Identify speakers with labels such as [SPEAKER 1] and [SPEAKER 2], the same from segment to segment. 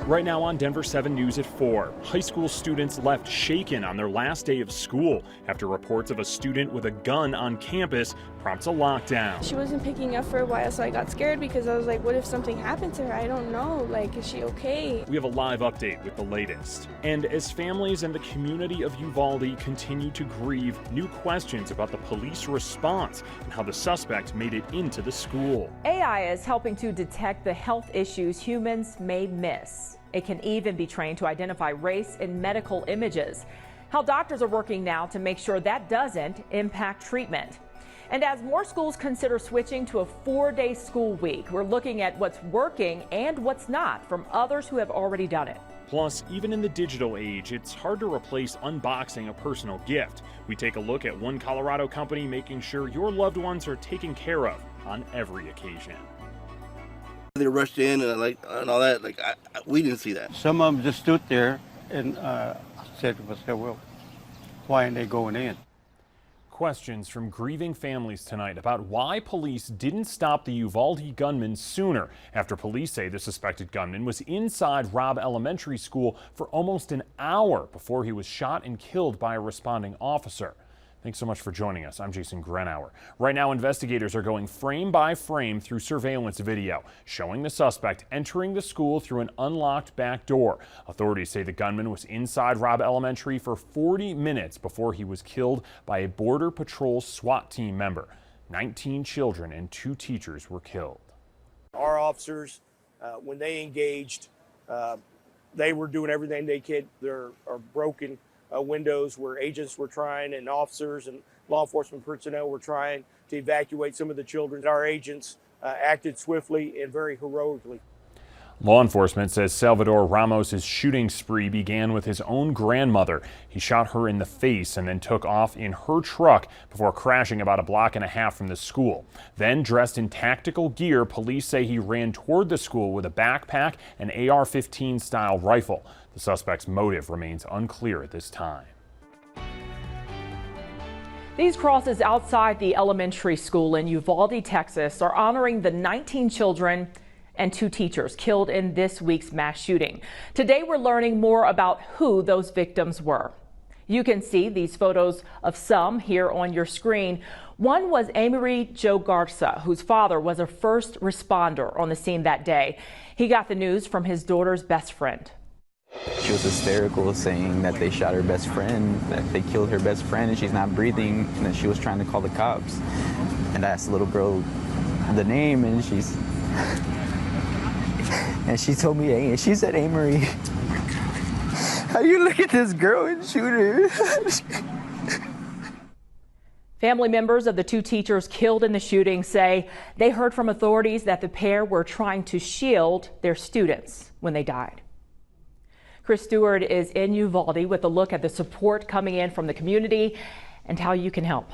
[SPEAKER 1] Right now on Denver 7 News at 4, high school students left shaken on their last day of school after reports of a student with a gun on campus prompts a lockdown.
[SPEAKER 2] She wasn't picking up for a while, so I got scared because I was like, what if something happened to her? I don't know. Like, is she okay?
[SPEAKER 1] We have a live update with the latest. And as families and the community of Uvalde continue to grieve, new questions about the police response and how the suspect made it into the school.
[SPEAKER 3] AI is helping to detect the health issues humans may miss. It can even be trained to identify race in medical images. How doctors are working now to make sure that doesn't impact treatment. And as more schools consider switching to a 4-day school week, we're looking at what's working and what's not from others who have already done it.
[SPEAKER 1] Plus, even in the digital age, it's hard to replace unboxing a personal gift. We take a look at one Colorado company making sure your loved ones are taken care of on every occasion.
[SPEAKER 4] They rushed in and all that. We didn't see that.
[SPEAKER 5] Some of them just stood there and said to myself, well, why aren't they going in?
[SPEAKER 1] Questions from grieving families tonight about why police didn't stop the Uvalde gunman sooner after police say the suspected gunman was inside Robb Elementary School for almost an hour before he was shot and killed by a responding officer. Thanks so much for joining us. I'm Jason Grenauer. Right now, investigators are going frame by frame through surveillance video showing the suspect entering the school through an unlocked back door. Authorities say the gunman was inside Robb Elementary for 40 minutes before he was killed by a Border Patrol SWAT team member. 19 children and 2 teachers were killed.
[SPEAKER 6] Our officers, when they engaged, they were doing everything they could. There are broken windows where agents were trying and officers and law enforcement personnel were trying to evacuate some of the children. Our agents acted swiftly and very heroically.
[SPEAKER 1] Law enforcement says Salvador Ramos' shooting spree began with his own grandmother. He shot her in the face and then took off in her truck before crashing about a block and a half from the school. Then, dressed in tactical gear, police say he ran toward the school with a backpack and AR-15 style rifle. The suspect's motive remains unclear at this time.
[SPEAKER 3] These crosses outside the elementary school in Uvalde, Texas, are honoring the 19 children and 2 teachers killed in this week's mass shooting. Today, we're learning more about who those victims were. You can see these photos of some here on your screen. One was Amory Joe Garza, whose father was a first responder on the scene that day. He got the news from his daughter's best friend.
[SPEAKER 7] She was hysterical, saying that they shot her best friend, that they killed her best friend, and she's not breathing, and that she was trying to call the cops. And I asked the little girl the name, and and she told me, hey, she said, Amory, how do you look at this girl and shoot her?
[SPEAKER 3] Family members of the 2 teachers killed in the shooting say they heard from authorities that the pair were trying to shield their students when they died. Chris Stewart is in Uvalde with a look at the support coming in from the community and how you can help.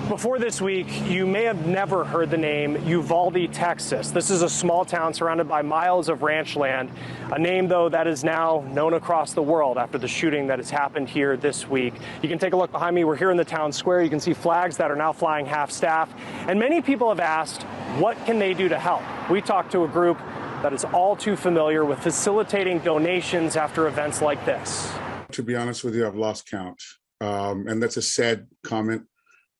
[SPEAKER 8] Before this week, you may have never heard the name Uvalde, Texas. This is a small town surrounded by miles of ranch land, a name, though, that is now known across the world after the shooting that has happened here this week. You can take a look behind me. We're here in the town square. You can see flags that are now flying half-staff, and many people have asked, what can they do to help? We talked to a group that is all too familiar with facilitating donations after events like this.
[SPEAKER 9] To be honest with you, I've lost count, and that's a sad comment.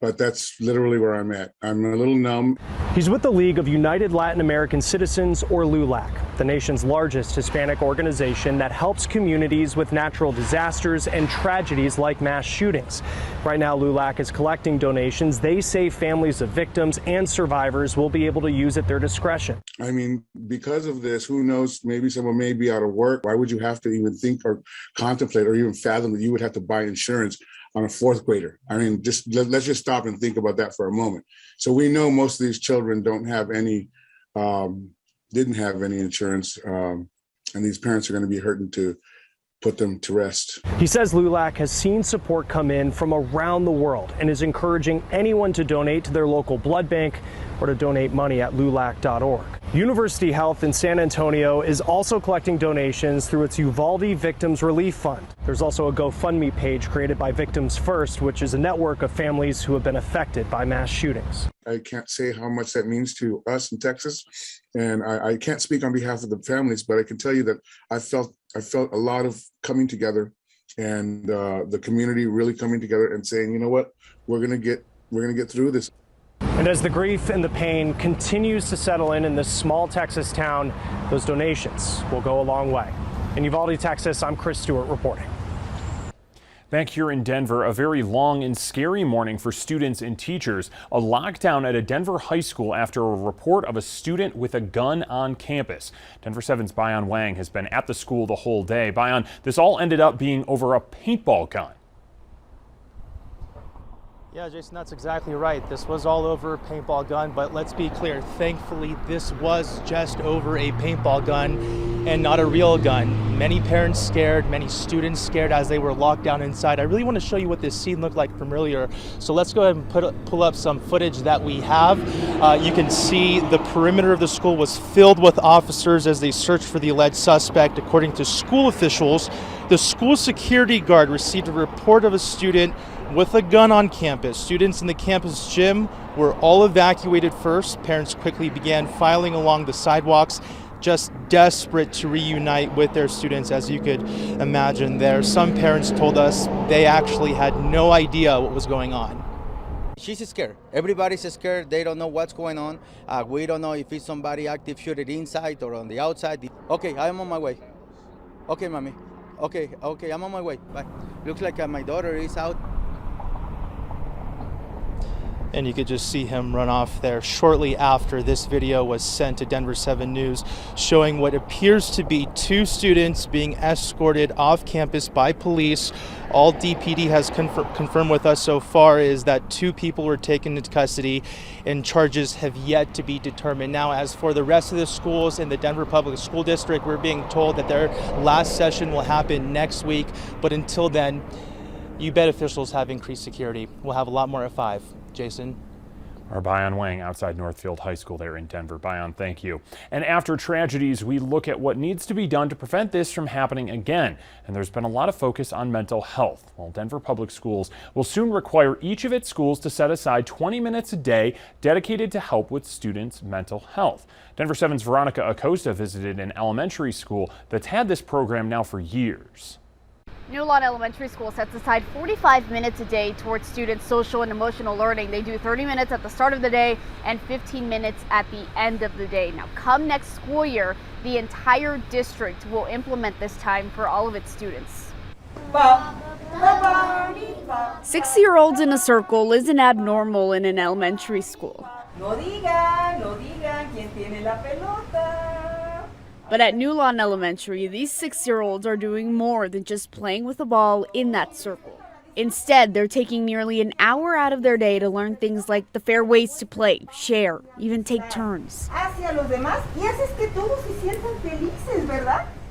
[SPEAKER 9] But that's literally where I'm at. I'm a little numb.
[SPEAKER 8] He's with the League of United Latin American Citizens, or LULAC, the nation's largest Hispanic organization that helps communities with natural disasters and tragedies like mass shootings. Right now, LULAC is collecting donations. They say families of victims and survivors will be able to use at their discretion.
[SPEAKER 9] I mean, because of this, who knows, maybe someone may be out of work. Why would you have to even think or contemplate or even fathom that you would have to buy insurance on a 4th grader? I mean, let's just stop and think about that for a moment. So we know most of these children don't have any, didn't have any insurance, and these parents are going to be hurting to put them to rest.
[SPEAKER 8] He says LULAC has seen support come in from around the world and is encouraging anyone to donate to their local blood bank or to donate money at lulac.org. University Health in San Antonio is also collecting donations through its Uvalde Victims Relief Fund. There's also a GoFundMe page created by Victims First, which is a network of families who have been affected by mass shootings.
[SPEAKER 9] I can't say how much that means to us in Texas, and I can't speak on behalf of the families, but I can tell you that I felt a lot of coming together, and the community really coming together and saying, you know what, we're gonna get through this.
[SPEAKER 8] And as the grief and the pain continues to settle in this small Texas town, those donations will go a long way. In Uvalde, Texas, I'm Chris Stewart reporting.
[SPEAKER 1] Back here in Denver, a very long and scary morning for students and teachers. A lockdown at a Denver high school after a report of a student with a gun on campus. Denver 7's Bayan Wang has been at the school the whole day. Bayan, this all ended up being over a paintball gun.
[SPEAKER 10] Yeah, Jason, that's exactly right. This was all over a paintball gun, but let's be clear. Thankfully, this was just over a paintball gun and not a real gun. Many parents scared, many students scared as they were locked down inside. I really want to show you what this scene looked like from earlier. So let's go ahead and pull up some footage that we have. You can see the perimeter of the school was filled with officers as they searched for the alleged suspect. According to school officials, the school security guard received a report of a student with a gun on campus. Students in the campus gym were all evacuated first. Parents quickly began filing along the sidewalks, just desperate to reunite with their students, as you could imagine there. Some parents told us they actually had no idea what was going on.
[SPEAKER 11] She's scared. Everybody's scared. They don't know what's going on. We don't know if it's somebody active shooting inside or on the outside. Okay, I'm on my way. Okay, mommy. Okay, I'm on my way. Bye. Looks like my daughter is out.
[SPEAKER 10] And you could just see him run off there shortly after this video was sent to Denver 7 News, showing what appears to be two students being escorted off campus by police. All DPD has confirmed with us so far is that two people were taken into custody and charges have yet to be determined. Now, as for the rest of the schools in the Denver Public School District, we're being told that their last session will happen next week. But until then, you bet officials have increased security. We'll have a lot more at 5. Jason.
[SPEAKER 1] Our Bayan Wang outside Northfield High School there in Denver. Bayan, thank you. And after tragedies, we look at what needs to be done to prevent this from happening again. And there's been a lot of focus on mental health. Well, Denver Public Schools will soon require each of its schools to set aside 20 minutes a day dedicated to help with students' mental health. Denver 7's Veronica Acosta visited an elementary school that's had this program now for years.
[SPEAKER 12] New Lawn Elementary School sets aside 45 minutes a day towards students' social and emotional learning. They do 30 minutes at the start of the day and 15 minutes at the end of the day. Now, come next school year, the entire district will implement this time for all of its students.
[SPEAKER 13] 6-year-olds in a circle isn't abnormal in an elementary school. But at New Lawn Elementary, these 6-year-olds are doing more than just playing with a ball in that circle. Instead, they're taking nearly an hour out of their day to learn things like the fair ways to play, share, even take turns.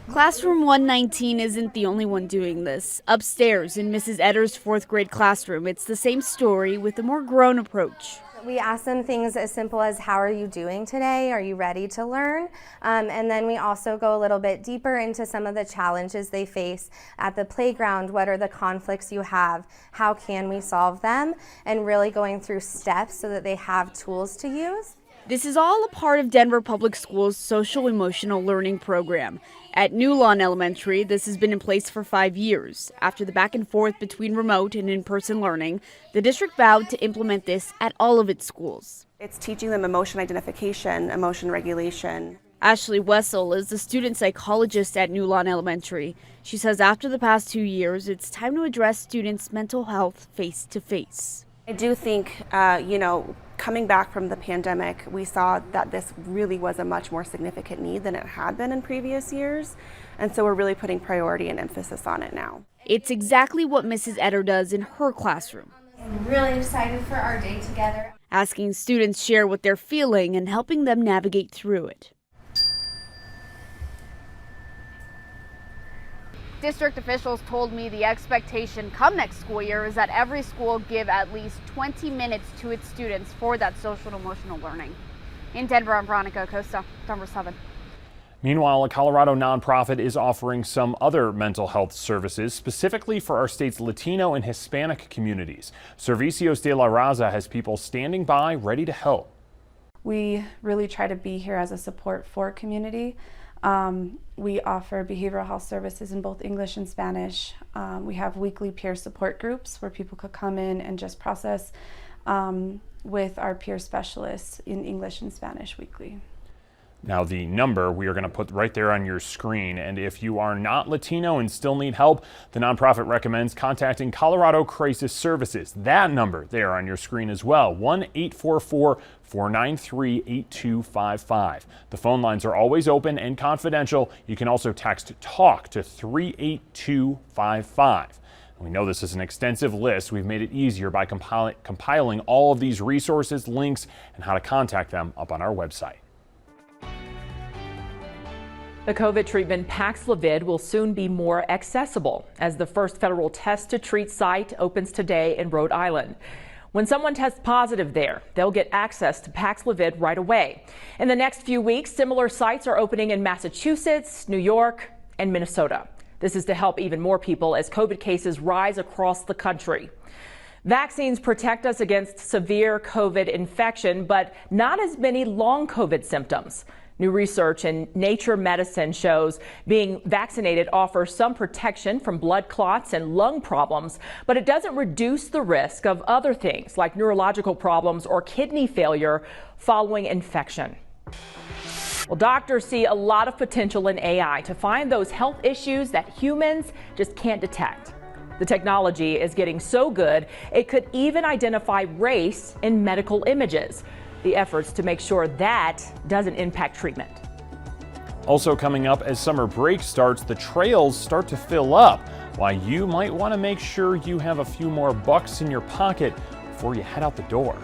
[SPEAKER 13] Classroom 119 isn't the only one doing this. Upstairs in Mrs. Etter's 4th grade classroom, it's the same story with a more grown approach.
[SPEAKER 14] We ask them things as simple as, how are you doing today? Are you ready to learn? And then we also go a little bit deeper into some of the challenges they face at the playground. What are the conflicts you have? How can we solve them? And really going through steps so that they have tools to use.
[SPEAKER 13] This is all a part of Denver Public Schools' social emotional learning program. At New Lawn Elementary, this has been in place for 5 years. After the back and forth between remote and in-person learning, the district vowed to implement this at all of its schools.
[SPEAKER 15] It's teaching them emotion identification, emotion regulation.
[SPEAKER 13] Ashley Wessel is the student psychologist at New Lawn Elementary. She says after the past 2 years, it's time to address students' mental health face-to-face.
[SPEAKER 15] I do think, coming back from the pandemic, we saw that this really was a much more significant need than it had been in previous years. And so we're really putting priority and emphasis on it now.
[SPEAKER 13] It's exactly what Mrs. Etter does in her classroom.
[SPEAKER 14] I'm really excited for our day together.
[SPEAKER 13] Asking students share what they're feeling and helping them navigate through it.
[SPEAKER 12] District officials told me the expectation come next school year is that every school give at least 20 minutes to its students for that social and emotional learning. In Denver, I'm Veronica Acosta, Denver 7.
[SPEAKER 1] Meanwhile, a Colorado nonprofit is offering some other mental health services specifically for our state's Latino and Hispanic communities. Servicios de la Raza has people standing by ready to help.
[SPEAKER 16] We really try to be here as a support for community. We offer behavioral health services in both English and Spanish. We have weekly peer support groups where people could come in and just process with our peer specialists in English and Spanish weekly.
[SPEAKER 1] Now, the number we are going to put right there on your screen, and if you are not Latino and still need help, the nonprofit recommends contacting Colorado Crisis Services. That number there on your screen as well, 1-844-493-8255. The phone lines are always open and confidential. You can also text TALK to 38255. We know this is an extensive list. We've made it easier by compiling all of these resources, links, and how to contact them up on our website.
[SPEAKER 3] The COVID treatment Paxlovid will soon be more accessible as the first federal test to treat site opens today in Rhode Island. When someone tests positive there, they'll get access to Paxlovid right away. In the next few weeks, similar sites are opening in Massachusetts, New York, and Minnesota. This is to help even more people as COVID cases rise across the country. Vaccines protect us against severe COVID infection, but not as many long COVID symptoms. New research in Nature Medicine shows being vaccinated offers some protection from blood clots and lung problems, but it doesn't reduce the risk of other things like neurological problems or kidney failure following infection. Well, doctors see a lot of potential in AI to find those health issues that humans just can't detect. The technology is getting so good, it could even identify race in medical images. The efforts to make sure that doesn't impact treatment.
[SPEAKER 1] Also coming up, as summer break starts, the trails start to fill up. Why you might want to make sure you have a few more bucks in your pocket before you head out the door.